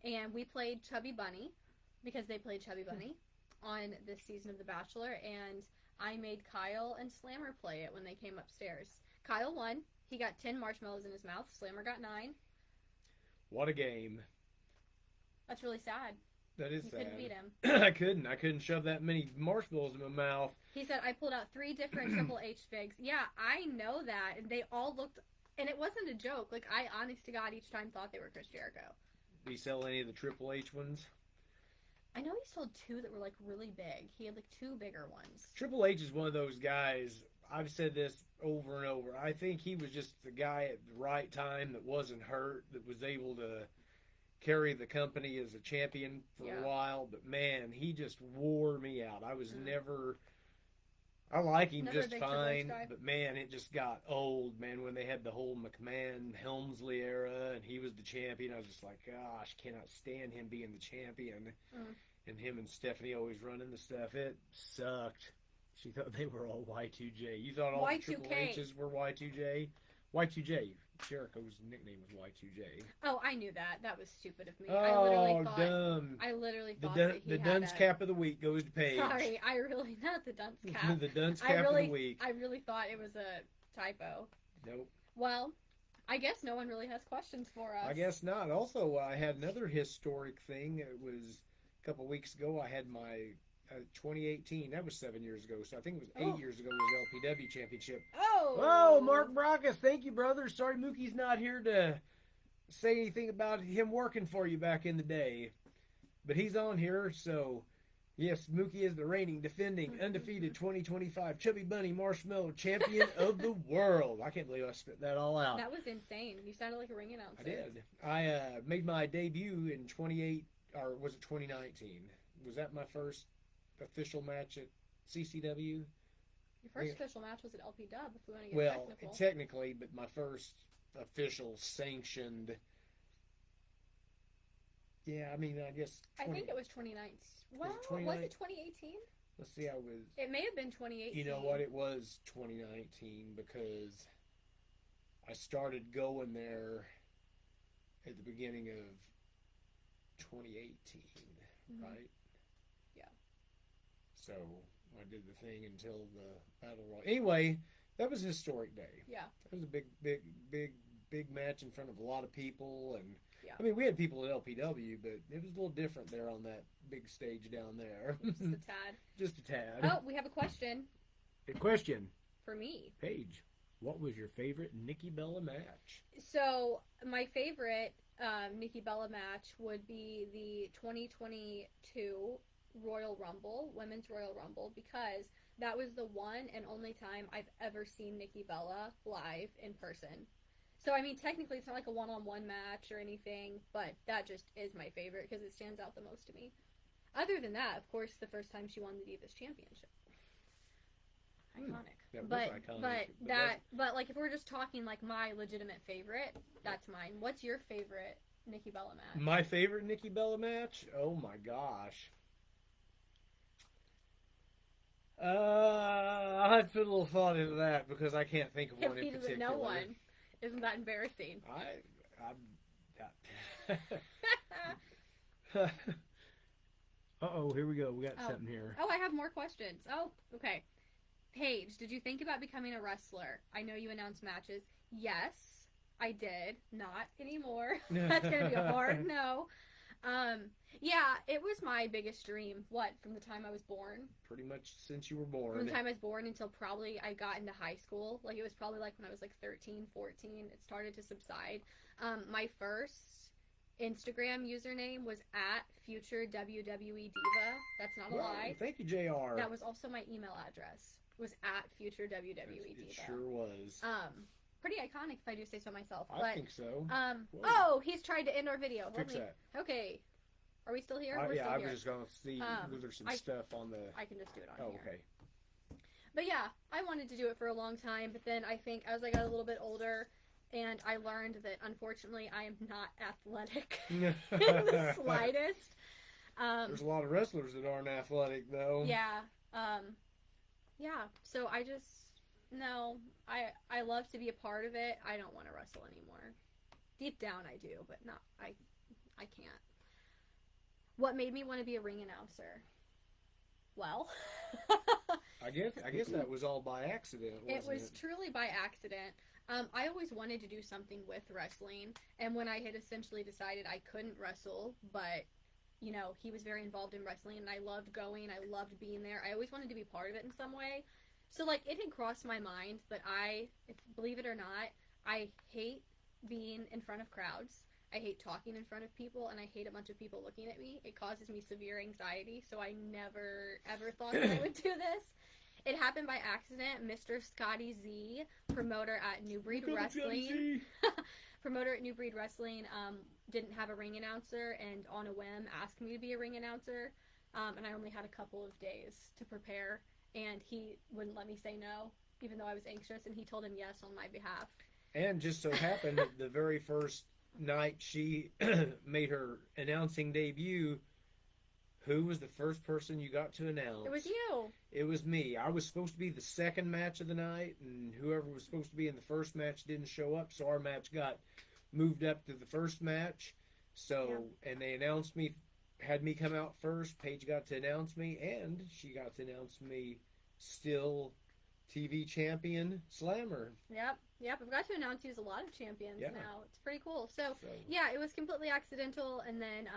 and we played Chubby Bunny, because they played Chubby Bunny on this season of The Bachelor, and I made Kyle and Slammer play it when they came upstairs. Kyle won. He got 10 marshmallows in his mouth. Slammer got 9. What a game. That's really sad. That is you sad. couldn't beat him. I couldn't shove that many marshmallows in my mouth. He said, I pulled out 3 different Triple H figs. Yeah, I know that. And they all looked, and it wasn't a joke. Like, I, honest to God, each time thought they were Chris Jericho. Did he sell any of the Triple H ones? I know he sold 2 that were, like, really big. He had, like, 2 bigger ones. Triple H is one of those guys, I've said this over and over. I think he was just the guy at the right time that wasn't hurt, that was able to carry the company as a champion for a while. But, man, he just wore me out. I was never... I like him just fine, but, man, it just got old, man, when they had the whole McMahon-Helmsley era, and he was the champion. I was just like, gosh, cannot stand him being the champion. And him and Stephanie always running the stuff. It sucked. She thought they were all Y2J. You thought all the Triple H's were Y2J? Y2J. Jericho's nickname was Y2J. Oh, I knew that. That was stupid of me. Oh, dumb. I literally thought the dunce cap of the week goes to Paige. Sorry, I really, not the dunce cap. The dunce cap of the week. I really thought it was a typo. Nope. Well, I guess no one really has questions for us. I guess not. Also, I had another historic thing. It was a couple weeks ago. I had my 2018. That was 7 years ago. So I think it was 8 years ago was LPW Championship. Oh, Mark Brockus. Thank you, brother. Sorry Mookie's not here to say anything about him working for you back in the day. But he's on here, so yes, Mookie is the reigning, defending, undefeated 2025 Chubby Bunny Marshmallow Champion of the world. I can't believe I spit that all out. That was insane. You sounded like a ring announcer. I did. I made my debut in 2019? Was that my first official match at CCW? Your first official match was at LP Dub, if we want to get technical. Well, technically, but my first official sanctioned... Yeah, I mean, I guess... I think it was 2019. Well, was it 2018? Let's see, I was... It may have been 2018. You know what? It was 2019 because I started going there at the beginning of 2018, right? Yeah. So I did the thing until the Battle Royal. Anyway, That was a historic day. Yeah. It was a big match in front of a lot of people, and Yeah. I mean, we had people at LPW, but it was a little different there on that big stage down there. Just a tad. Just a tad. Oh, we have a question A question, for me. Paige. What was your favorite Nikki Bella match? So my favorite Nikki Bella match would be the 2022 Royal Rumble, Women's Royal Rumble, because that was the one and only time I've ever seen Nikki Bella live in person. So, I mean, technically it's not like a one-on-one match or anything, but that just is my favorite because it stands out the most to me. Other than that, of course, the first time she won the Divas Championship. Iconic. That was But iconic. but like if we're just talking like my legitimate favorite, that's mine. What's your favorite Nikki Bella match? My favorite Nikki Bella match? Oh my gosh. I'll have to put a little thought into that because I can't think of If one in he doesn't particular. know one, isn't that embarrassing? Uh-oh, here we go. We got Oh. something here. Oh, I have more questions. Oh, okay. Paige, did you think about becoming a wrestler? I know you announced matches. Yes, I did. Not anymore. That's going to be a hard no. Yeah, it was my biggest dream. What, from the time I was born? Pretty much since you were From born. the time I was born until probably I got into high school. Like, it was probably like when I was like 13, 14. It started to subside. My first Instagram username was at future WWE Diva. That's not a Wow, lie. thank you, JR. That was also my email address. Was at future WWE It Diva. sure was. Pretty iconic if I do say so myself. I think so. Whoa. Oh, he's tried to end our video. Fix that. Okay. Are we still here? We're Yeah, still I here. was just going to see was there some stuff on the... I can just do it on Oh, here. okay. But yeah, I wanted to do it for a long time, but then I think as I got a little bit older, and I learned that unfortunately I am not athletic in the slightest. There's a lot of wrestlers that aren't athletic, though. Yeah. Yeah. So I just no. I love to be a part of it. I don't want to wrestle anymore. Deep down, I do, but not. I can't. What made me want to be a ring announcer? Well, I guess that was all by accident. it Wasn't was truly by accident. I always wanted to do something with wrestling, and when I had essentially decided I couldn't wrestle, but you know, he was very involved in wrestling, and I loved going, I loved being there. I always wanted to be part of it in some way. So, like, it had crossed my mind, but believe it or not, I hate being in front of crowds. I hate talking in front of people, and I hate a bunch of people looking at me. It causes me severe anxiety, so I never, ever thought that I would do this. It happened by accident. Mr. Scotty Z, promoter at New Breed Wrestling, didn't have a ring announcer, and on a whim asked me to be a ring announcer, and I only had a couple of days to prepare, and he wouldn't let me say no, even though I was anxious, and he told him yes on my behalf. And just so happened that the very first night she made her announcing debut, who was the first person you got to announce? It was you. It was me. I was supposed to be the second match of the night, and whoever was supposed to be in the first match didn't show up, so our match got moved up to the first match. So, and they announced me, had me come out first. Paige got to announce me, and she got to announce me still TV champion Slammer. Yep. I've got to announce you as a lot of champions now. It's pretty cool. So, So, yeah, it was completely accidental, and then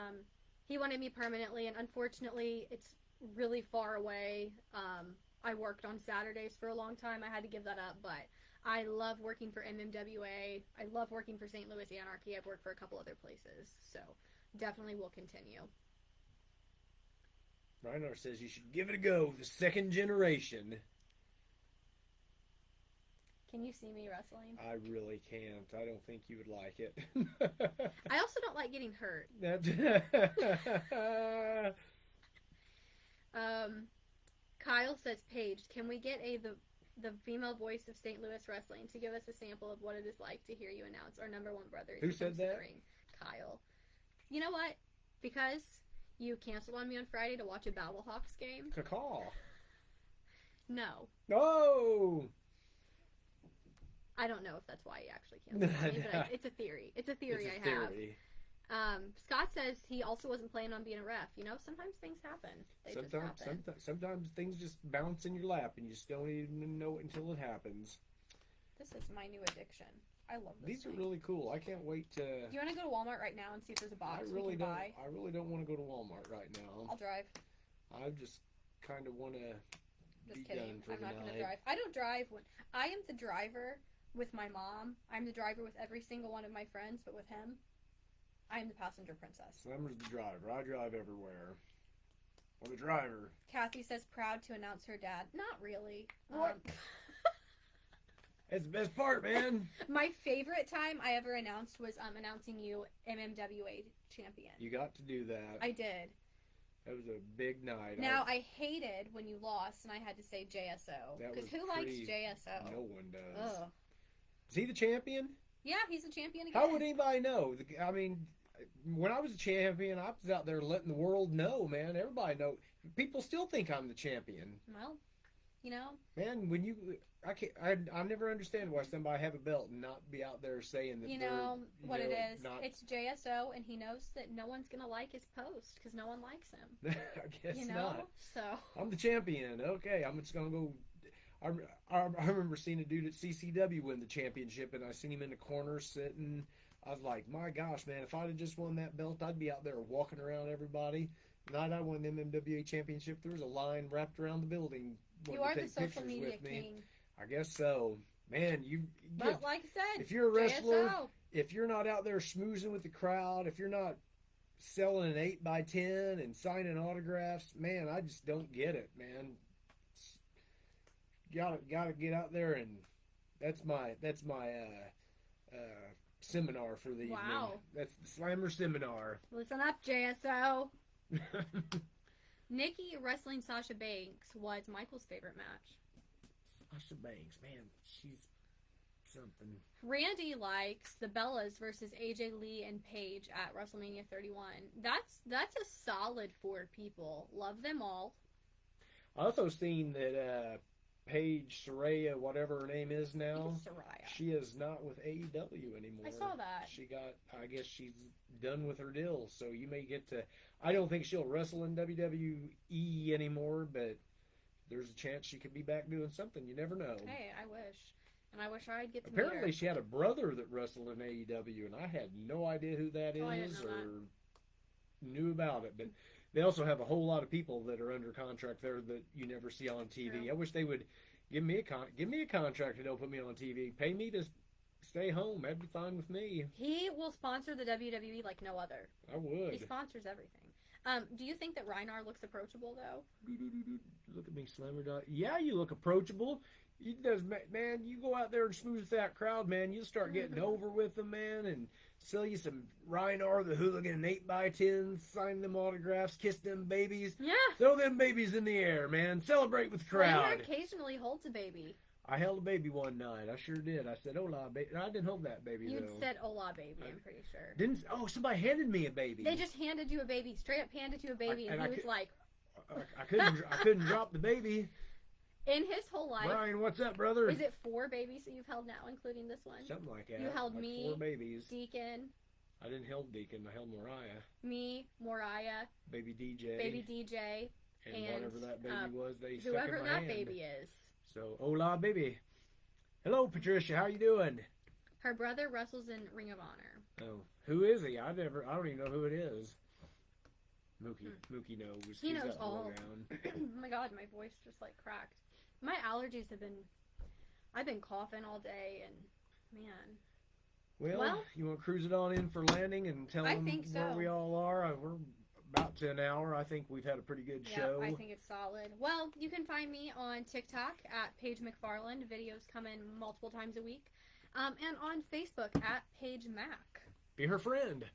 he wanted me permanently, and unfortunately, it's really far away. I worked on Saturdays for a long time. I had to give that up, but I love working for MMWA. I love working for St. Louis Anarchy. I've worked for a couple other places, so definitely will continue. Reinhardt says you should give it a go. The second generation. Can you see me wrestling? I really can't. I don't think you would like it. I also don't like getting hurt. Kyle says, Paige, can we get the female voice of St. Louis Wrestling to give us a sample of what it is like to hear you announce our number one brother? Who said that? Kyle. You know what? Because you canceled on me on Friday to watch a Battlehawks game. Caw. No. No! I don't know if that's why he actually canceled on me, but it's a theory. It's a theory I have. Scott says he also wasn't planning on being a ref. You know, sometimes things happen. They just happen. Sometimes things just bounce in your lap and you just don't even know it until it happens. This is my new addiction. I love this. These thing. are really cool. I can't wait to. Do you want to go to Walmart right now and see if there's a box we can buy? I really don't want to go to Walmart right now. I'll drive. I just kind of want to. Just kidding. I'm not going to drive. I don't drive when I am the driver with my mom. I'm the driver with every single one of my friends, but with him, I am the passenger princess. Slammer's the driver. I drive everywhere. I'm the driver. Kathy says proud to announce her dad. Not really. What? It's the best part, man. My favorite time I ever announced was announcing you MMWA champion. You got to do that. I did. That was a big night. Now, I hated when you lost and I had to say JSO. Because who likes JSO? No one does. Ugh. Is he the champion? Yeah, he's a champion again. How would anybody know? I mean, when I was a champion, I was out there letting the world know, man. Everybody know. People still think I'm the champion. Well, you know. Man, when you... I never understand why somebody have a belt and not be out there saying that. You know what it is? Not... It's JSO, and he knows that no one's gonna like his post because no one likes him. I guess you know? not. So I'm the champion. Okay, I'm just gonna go. I remember seeing a dude at CCW win the championship, and I seen him in the corner sitting. I was like, my gosh, man! If I'd have just won that belt, I'd be out there walking around everybody. The night I won the MMWA championship, there was a line wrapped around the building. You are the social media king. I guess so. Man, But like I said, if you're a wrestler, JSO. If you're not out there schmoozing with the crowd, if you're not selling an 8x10 and signing autographs, man, I just don't get it, man. Gotta get out there, and that's my seminar for the evening. That's the Slammer seminar. Listen up, JSO. Nikki wrestling Sasha Banks was Michael's favorite match. Sasha Banks, man, she's something. Randy likes the Bellas versus AJ Lee and Paige at WrestleMania 31. That's a solid 4 people. Love them all. I also seen that Paige Saraya, whatever her name is now, Saraya. She is not with AEW anymore. I saw that. I guess she's done with her deal, so you may get to. I don't think she'll wrestle in WWE anymore, but there's a chance she could be back doing something. You never know. Hey, I wish. And I wish I'd get to Apparently, meet her. she had a brother that wrestled in AEW, and I had no idea who that is or knew about it. But they also have a whole lot of people that are under contract there that you never see on TV. True. I wish they would give me a contract and don't put me on TV. Pay me to stay home. That'd be fine with me. He will sponsor the WWE like no other. I would. He sponsors everything. Do you think that Reinar looks approachable, though? Look at me, Slammer. Yeah, you look approachable. Man, you go out there and smooth with that crowd, man. You'll start getting over with them, man, and sell you some Reinar the Hooligan 8x10, sign them autographs, kiss them babies. Yeah. Throw them babies in the air, man. Celebrate with the crowd. Reinar occasionally holds a baby. I held a baby one night. I sure did. I said, "Hola, baby." I didn't hold that baby, You though. said "Hola, baby." I'm pretty sure. Didn't? Oh, somebody handed me a baby. They just handed you a baby, straight up handed you a baby, and he was like, I couldn't drop the baby. In his whole life, Brian, what's up, brother? is it 4 babies that you've held now, including this one? Something like that. You held like me, 4 babies. Deacon. I didn't hold Deacon. I held Mariah. Me, Moriah, Baby DJ. baby DJ, and whatever that baby was, they stuck whoever in my that hand. baby is. So, hola, baby. Hello, Patricia. How you doing? Her brother wrestles in Ring of Honor. Oh, who is he? I don't even know who it is. Mookie knows. He He's knows got all. around. Oh my god, my voice just like cracked. My allergies have been. I've been coughing all day, and man. Well, you want to cruise it on in for landing and tell them think so. where we all are? We're about to an hour. I think we've had a pretty good show. I think it's solid. Well, you can find me on TikTok at Paige McFarland. Videos come in multiple times a week. And on Facebook at Paige Mac. Be her friend.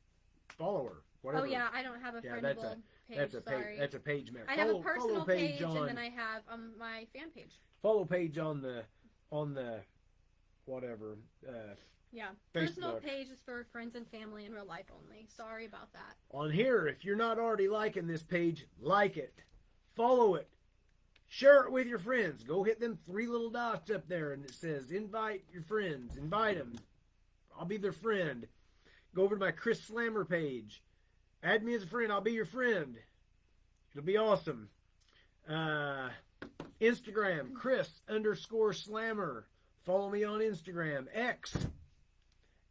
Follow her. Whatever. Oh yeah, I don't have a friendable page. Sorry. That's a Paige Mac. I have a personal follow page, on, and then I have my fan page. Follow Paige on the whatever. Yeah, Facebook. Personal page is for friends and family in real life only. Sorry about that. On here, if you're not already liking this page, like it, follow it, share it with your friends. Go hit them 3 little dots up there, and it says invite your friends. Invite them. I'll be their friend. Go over to my Chris Slammer page. Add me as a friend. I'll be your friend. It'll be awesome. Instagram, Chris_Slammer. Follow me on Instagram. X,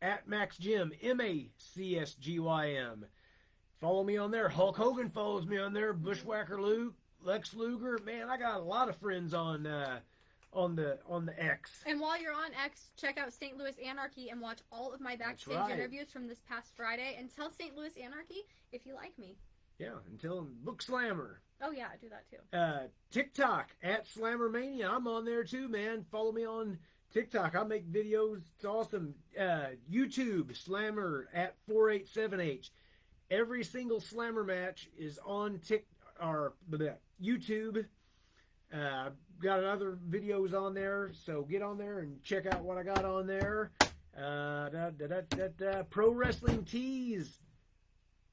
@MaxGym, MACSGYM. Follow me on there. Hulk Hogan follows me on there. Bushwhacker Luke, Lex Luger. Man, I got a lot of friends on the X. And while you're on X, check out St. Louis Anarchy and watch all of my backstage interviews from this past Friday. And tell St. Louis Anarchy if you like me. Yeah, and tell them Book Slammer. Oh yeah, I do that too. TikTok @SlammerMania. I'm on there too, man. Follow me on TikTok. I make videos. It's awesome. YouTube Slammer @487H. Every single Slammer match is on YouTube. Got other videos on there, so get on there and check out what I got on there. Pro Wrestling Tees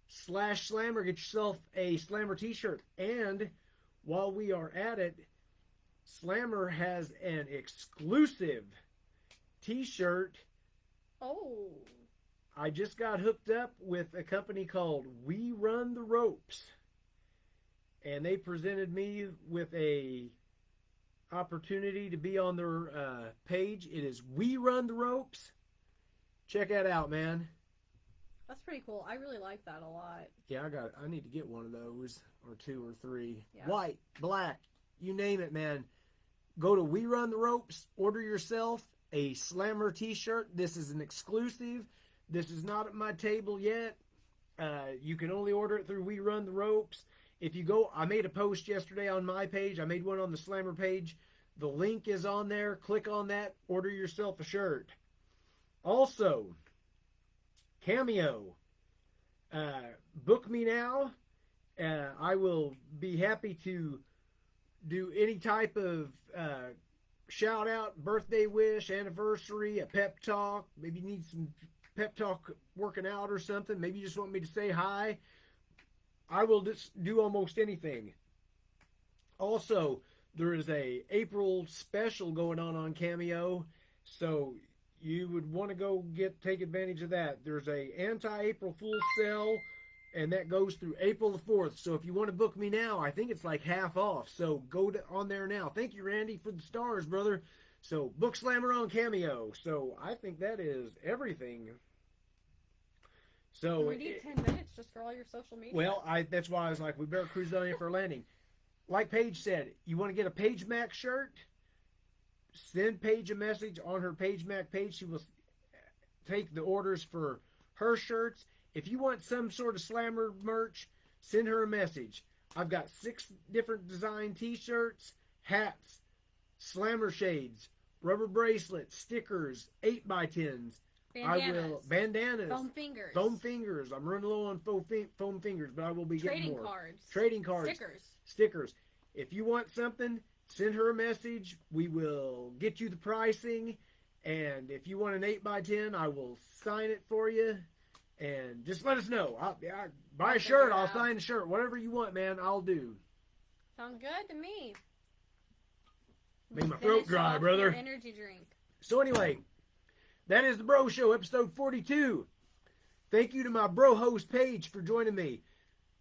/Slammer. Get yourself a Slammer t-shirt. And while we are at it, Slammer has an exclusive t-shirt. Oh. I just got hooked up with a company called We Run the Ropes. And they presented me with a opportunity to be on their page. It is We Run the Ropes. Check that out, man. That's pretty cool. I really like that a lot. Yeah, I need to get one of those, or 2 or 3. Yeah. White, black, you name it, man. Go to We Run the Ropes, order yourself a Slammer t-shirt. This is an exclusive. This is not at my table yet. You can only order it through We Run the Ropes. If you go, I made a post yesterday on my page. I made one on the Slammer page. The link is on there. Click on that. Order yourself a shirt. Also, Cameo. Book me now. I will be happy to do any type of shout out, birthday wish, anniversary, a pep talk. Maybe you need some pep talk working out or something. Maybe you just want me to say hi. I will just do almost anything. Also, there is a April special going on Cameo, so you would want to go take advantage of that. There's a anti-April Fool's sale, and that goes through April the 4th. So if you want to book me now, I think it's like half off. So go on there now. Thank you, Randy, for the stars, brother. So Book Slammer on Cameo. So I think that is everything. So we need 10 minutes just for all your social media. Well, that's why I was like, we better cruise on here for a landing. Like Paige said, you want to get a Paige Mac shirt? Send Paige a message on her Paige Mac page. She will take the orders for her shirts. If you want some sort of Slammer merch, send her a message. I've got 6 different design t-shirts, hats, Slammer shades, rubber bracelets, stickers, 8x10s. Bandanas. Foam fingers. I'm running low on foam fingers, but I will be getting more. Trading cards. Stickers. If you want something, send her a message. We will get you the pricing. And if you want an 8x10, I will sign it for you. And just let us know. Buy a shirt. I'll sign a shirt. Whatever you want, man, I'll do. Sounds good to me. Make my throat dry, brother. Energy drink. So anyway, that is the Bro Show, episode 42. Thank you to my bro host Paige for joining me.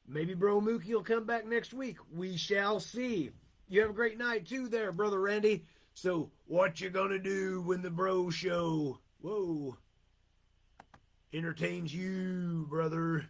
Maybe Bro Mookie will come back next week. We shall see. You have a great night too there, Brother Randy. So what you gonna do when the Bro Show, entertains you, brother?